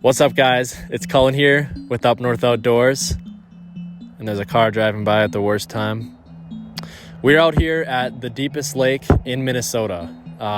What's up, guys? It's Cullen here with Up North Outdoors, and there's a car driving by at the worst time. We're out here at the deepest lake in Minnesota.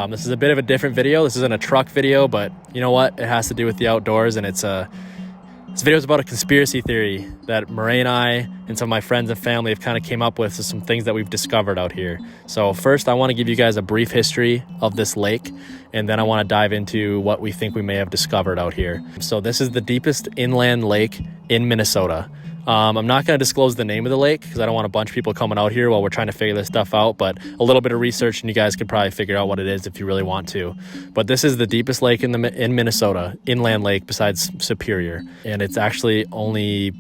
This is a bit of a different video. This isn't a truck video, but you know what? It has to do with the outdoors, and this video is about a conspiracy theory that Murray and I and some of my friends and family have kind of came up with, some things that we've discovered out here. So first, I want to give you guys a brief history of this lake, and then I want to dive into what we think we may have discovered out here. So this is the deepest inland lake in Minnesota. I'm not going to disclose the name of the lake because I don't want a bunch of people coming out here while we're trying to figure this stuff out, but a little bit of research and you guys could probably figure out what it is if you really want to. But this is the deepest lake in Minnesota, inland lake besides Superior, and it's actually only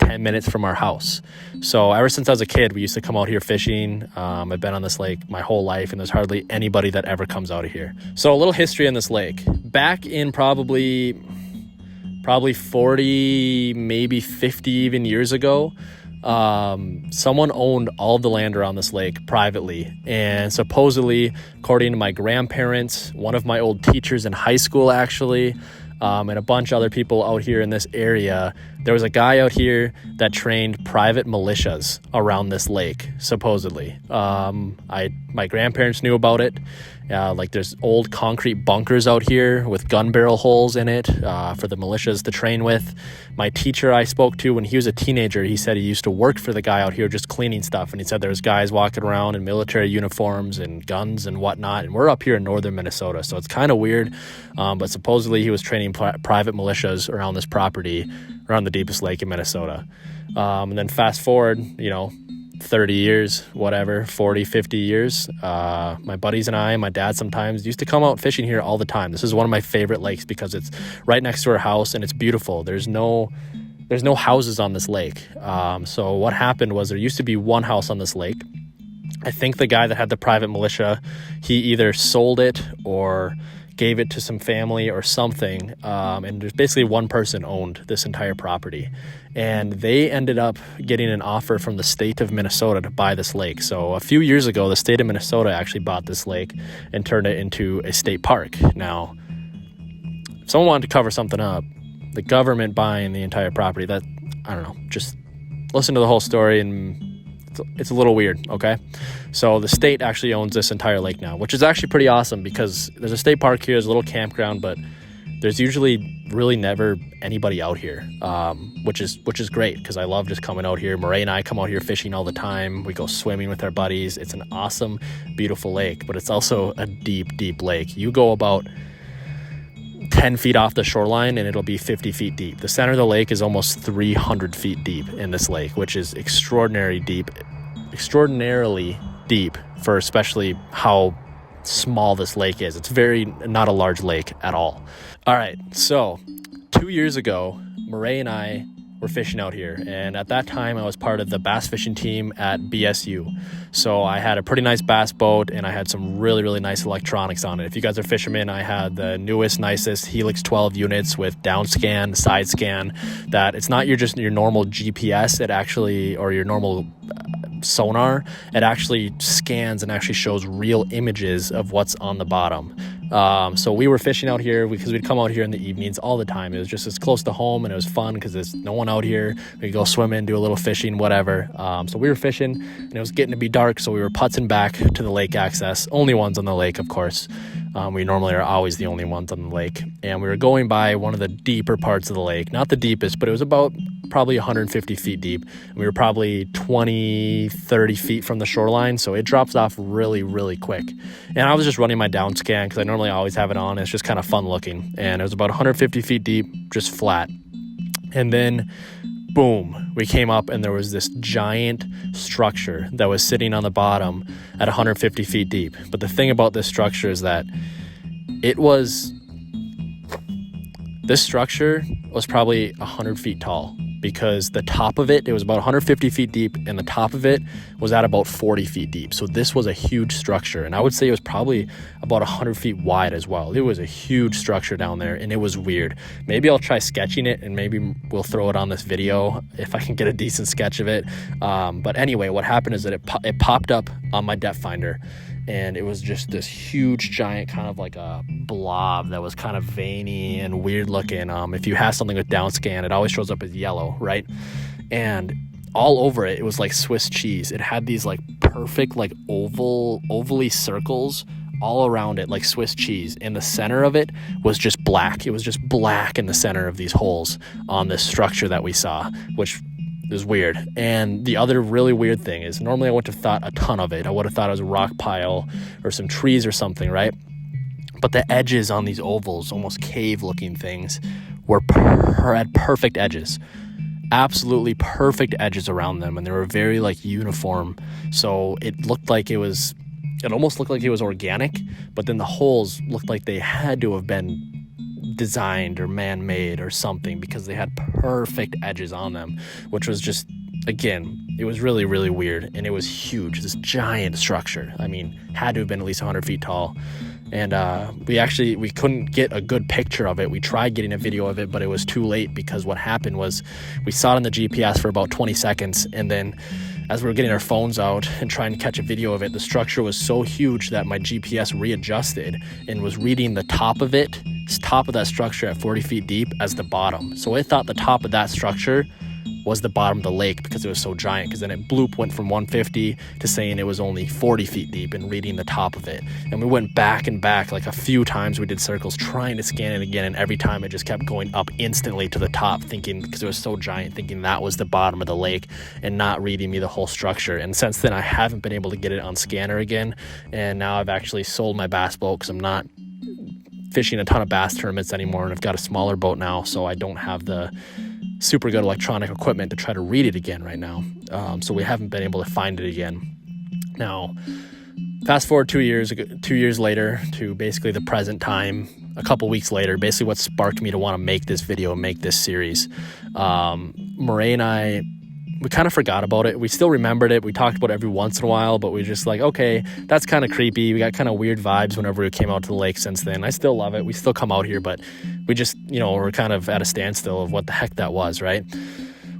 10 minutes from our house. So ever since I was a kid, we used to come out here fishing. I've been on this lake my whole life, and there's hardly anybody that ever comes out of here. So a little history on this lake. Back in probably 40, maybe 50 even years ago, someone owned all of the land around this lake privately. And supposedly, according to my grandparents, one of my old teachers in high school actually, and a bunch of other people out here in this area, there was a guy out here that trained private militias around this lake, supposedly. My grandparents knew about it. Like there's old concrete bunkers out here with gun barrel holes in it for the militias to train with. My teacher I spoke to when he was a teenager, he said he used to work for the guy out here just cleaning stuff. And he said there was guys walking around in military uniforms and guns and whatnot. And we're up here in northern Minnesota, so it's kind of weird. But supposedly he was training private militias around this property, around the deepest lake in Minnesota. And then fast forward, 30 years, whatever, 40, 50 years. My buddies and I, my dad sometimes, used to come out fishing here all the time. This is one of my favorite lakes because it's right next to our house and it's beautiful. There's no houses on this lake. So what happened was there used to be one house on this lake. I think the guy that had the private militia, he either sold it or gave it to some family or something, and there's basically one person owned this entire property, and they ended up getting an offer from the state of Minnesota to buy this lake. So a few years ago, the state of Minnesota actually bought this lake and turned it into a state park. Now, if someone wanted to cover something up, the government buying the entire property, that, I don't know, just listen to the whole story, and it's a little weird, okay? So the state actually owns this entire lake now, which is actually pretty awesome because there's a state park here, there's a little campground, but there's usually really never anybody out here, which is great because I love just coming out here. Murray and I come out here fishing all the time. We go swimming with our buddies. It's an awesome, beautiful lake, but it's also a deep, deep lake. You go about 10 feet off the shoreline and it'll be 50 feet deep. The center of the lake is almost 300 feet deep in this lake, which is extraordinarily deep for especially how small this lake is. It's not a large lake at all. All right, so 2 years ago, Murray and I were fishing out here, and at that time I was part of the bass fishing team at BSU. So I had a pretty nice bass boat and I had some really, really nice electronics on it. If you guys are fishermen, I had the newest, nicest Helix 12 units with down scan, side scan, that it's not your normal GPS, it actually, or your normal sonar, it actually scans and actually shows real images of what's on the bottom. So we were fishing out here because we'd come out here in the evenings all the time. It was just as close to home and it was fun because there's no one out here. We could go swimming, do a little fishing, whatever. So we were fishing and it was getting to be dark, so we were putzing back to the lake access. Only ones on the lake, of course. We normally are always the only ones on the lake. And we were going by one of the deeper parts of the lake. Not the deepest, but it was about probably 150 feet deep. And we were probably 20, 30 feet from the shoreline, so it drops off really, really quick. And I was just running my down scan because I normally always have it on. It's just kind of fun looking. And it was about 150 feet deep, just flat. And then, boom, we came up and there was this giant structure that was sitting on the bottom at 150 feet deep. But the thing about this structure is that this structure was probably 100 feet tall, because the top of it was about 150 feet deep and the top of it was at about 40 feet deep. So this was a huge structure, and I would say it was probably about 100 feet wide as well. It was a huge structure down there, and it was weird. Maybe I'll try sketching it and maybe we'll throw it on this video if I can get a decent sketch of it. But anyway, what happened is that it popped up on my depth finder, and it was just this huge giant kind of like a blob that was kind of veiny and weird looking. If you have something with downscan, it always shows up as yellow, right? And all over it was like Swiss cheese. It had these like perfect like ovally circles all around it like Swiss cheese. In the center of it was just black. It was just black in the center of these holes on this structure that we saw, which is weird. And the other really weird thing is, normally I wouldn't have thought a ton of it. I would have thought it was a rock pile or some trees or something, right? But the edges on these ovals, almost cave looking things, had perfect edges. Absolutely perfect edges around them, and they were very like uniform. So it almost looked like it was organic, but then the holes looked like they had to have been designed or man-made or something, because they had perfect edges on them, which was just, again, it was really, really weird. And it was huge, this giant structure. I mean, had to have been at least 100 feet tall. And we couldn't get a good picture of it. We tried getting a video of it, but it was too late, because what happened was we saw it on the GPS for about 20 seconds, and then as we were getting our phones out and trying to catch a video of it, the structure was so huge that my GPS readjusted and was reading the top of that structure at 40 feet deep as the bottom. So it thought the top of that structure was the bottom of the lake because it was so giant, because then it went from 150 to saying it was only 40 feet deep and reading the top of it. And we went back and back like a few times. We did circles trying to scan it again, and every time it just kept going up instantly to the top, thinking, because it was so giant, thinking that was the bottom of the lake and not reading me the whole structure. And since then I haven't been able to get it on scanner again, and now I've actually sold my bass boat because I'm not fishing a ton of bass tournaments anymore, and I've got a smaller boat now, so I don't have the super good electronic equipment to try to read it again right now. So we haven't been able to find it again. Now, fast forward 2 years later to basically the present time, a couple weeks later, basically what sparked me to want to make this video and make this series. Murray and I, we kind of forgot about it. We still remembered it. We talked about it every once in a while, but we just like, okay, that's kind of creepy. We got kind of weird vibes whenever we came out to the lake since then. I still love it. We still come out here, but we just, we're kind of at a standstill of what the heck that was, right?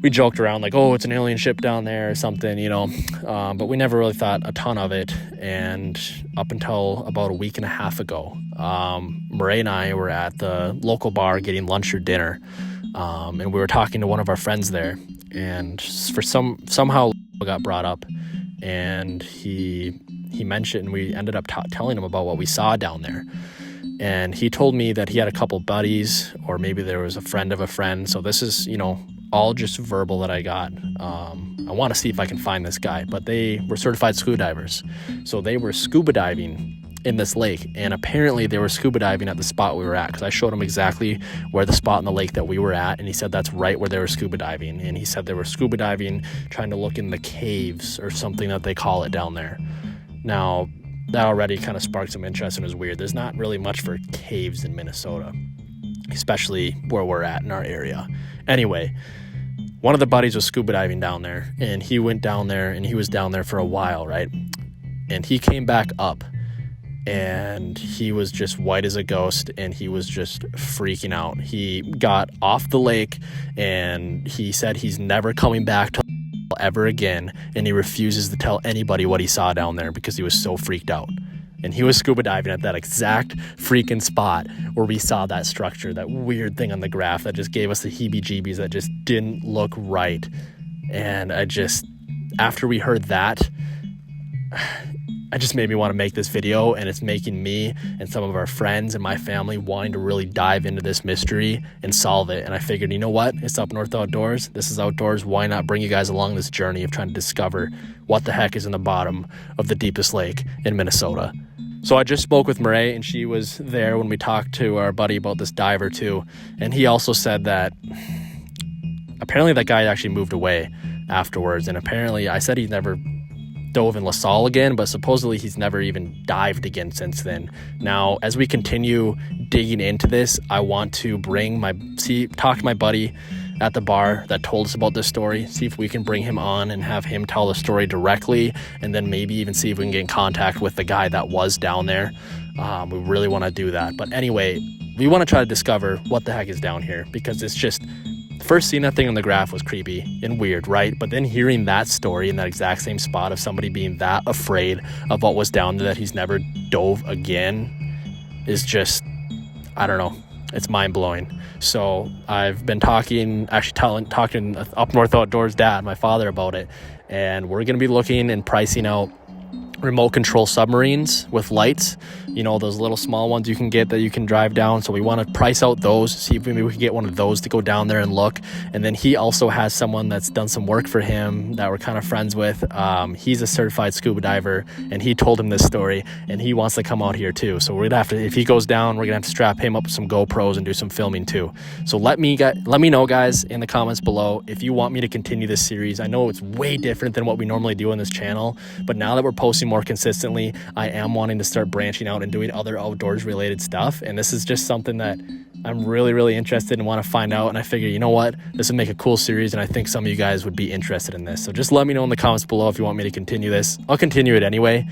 We joked around like, oh, it's an alien ship down there or something, but we never really thought a ton of it. And up until about a week and a half ago, Murray and I were at the local bar getting lunch or dinner, and we were talking to one of our friends there. And for somehow got brought up, and he mentioned, and we ended up telling him about what we saw down there. And he told me that he had a couple buddies, or maybe there was a friend of a friend. So this is, all just verbal that I got. I want to see if I can find this guy, but they were certified scuba divers. So they were scuba diving in this lake, and apparently they were scuba diving at the spot we were at, because I showed him exactly where the spot in the lake that we were at, and he said that's right where they were scuba diving. And he said they were scuba diving trying to look in the caves or something that they call it down there. Now that already kind of sparked some interest and was weird. There's not really much for caves in Minnesota, especially where we're at in our area. Anyway, one of the buddies was scuba diving down there, and he went down there, and he was down there for a while, right? And he came back up, and he was just white as a ghost, and he was just freaking out. He got off the lake, and he said he's never coming back to ever again, and he refuses to tell anybody what he saw down there because he was so freaked out. And he was scuba diving at that exact freaking spot where we saw that structure, that weird thing on the graph that just gave us the heebie-jeebies, that just didn't look right. And after we heard that, it just made me want to make this video, and it's making me and some of our friends and my family wanting to really dive into this mystery and solve it. And I figured, you know what? It's Up North Outdoors. This is outdoors. Why not bring you guys along this journey of trying to discover what the heck is in the bottom of the deepest lake in Minnesota? So I just spoke with Murray, and she was there when we talked to our buddy about this diver too. And he also said that apparently that guy actually moved away afterwards. And apparently I said he never dove in La Salle again, but supposedly he's never even dived again since then. Now, as we continue digging into this, I want to talk to my buddy at the bar that told us about this story, see if we can bring him on and have him tell the story directly, and then maybe even see if we can get in contact with the guy that was down there. We really want to do that. But anyway, we want to try to discover what the heck is down here, because it's first seeing that thing on the graph was creepy and weird, right? But then hearing that story in that exact same spot of somebody being that afraid of what was down there that he's never dove again is just, I don't know. It's mind-blowing. So I've been talking Up North Outdoors dad, my father, about it, and we're going to be looking and pricing out remote control submarines with lights, those little small ones you can get that you can drive down. So we want to price out those, see if maybe we can get one of those to go down there and look. And then he also has someone that's done some work for him that we're kind of friends with. He's a certified scuba diver, and he told him this story, and he wants to come out here too. So we're gonna have to, if he goes down, we're gonna have to strap him up with some GoPros and do some filming too. So let me know, guys, in the comments below if you want me to continue this series. I know it's way different than what we normally do on this channel, but now that we're posting more consistently, I am wanting to start branching out and doing other outdoors related stuff, and this is just something that I'm really interested in and want to find out. And I figure, you know what, this would make a cool series, and I think some of you guys would be interested in this. So just let me know in the comments below if you want me to continue this. I'll continue it anyway.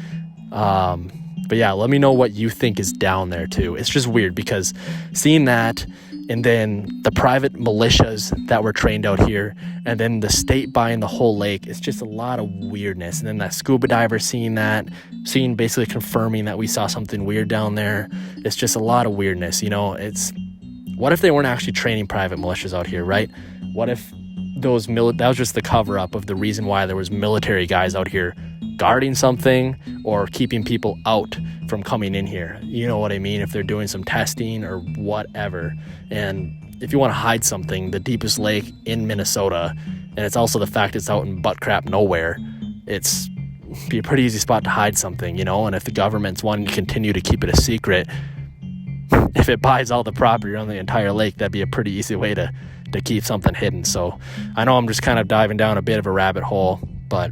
But yeah, let me know what you think is down there too. It's just weird because seeing that, and then the private militias that were trained out here, and then the state buying the whole lake, it's just a lot of weirdness. And then that scuba diver seeing basically confirming that we saw something weird down there. It's just a lot of weirdness. What if they weren't actually training private militias out here, right? What if that was just the cover up of the reason why there was military guys out here guarding something or keeping people out from coming in here? You know what I mean? If they're doing some testing or whatever. And if you want to hide something, the deepest lake in Minnesota, and it's also the fact it's out in butt crap nowhere, it's be a pretty easy spot to hide something, and if the government's wanting to continue to keep it a secret, if it buys all the property around the entire lake, that'd be a pretty easy way to keep something hidden. So I know I'm just kind of diving down a bit of a rabbit hole, but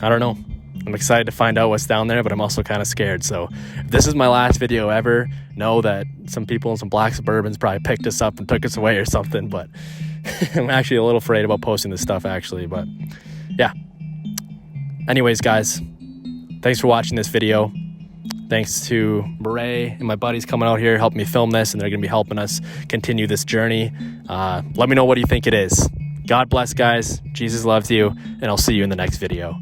I don't know. I'm excited to find out what's down there, but I'm also kind of scared. So if this is my last video ever, know that some people in some black Suburbans probably picked us up and took us away or something, but I'm actually a little afraid about posting this stuff actually, but yeah. Anyways, guys, thanks for watching this video. Thanks to Murray and my buddies coming out here helping me film this, and they're going to be helping us continue this journey. Let me know what you think it is. God bless, guys. Jesus loves you, and I'll see you in the next video.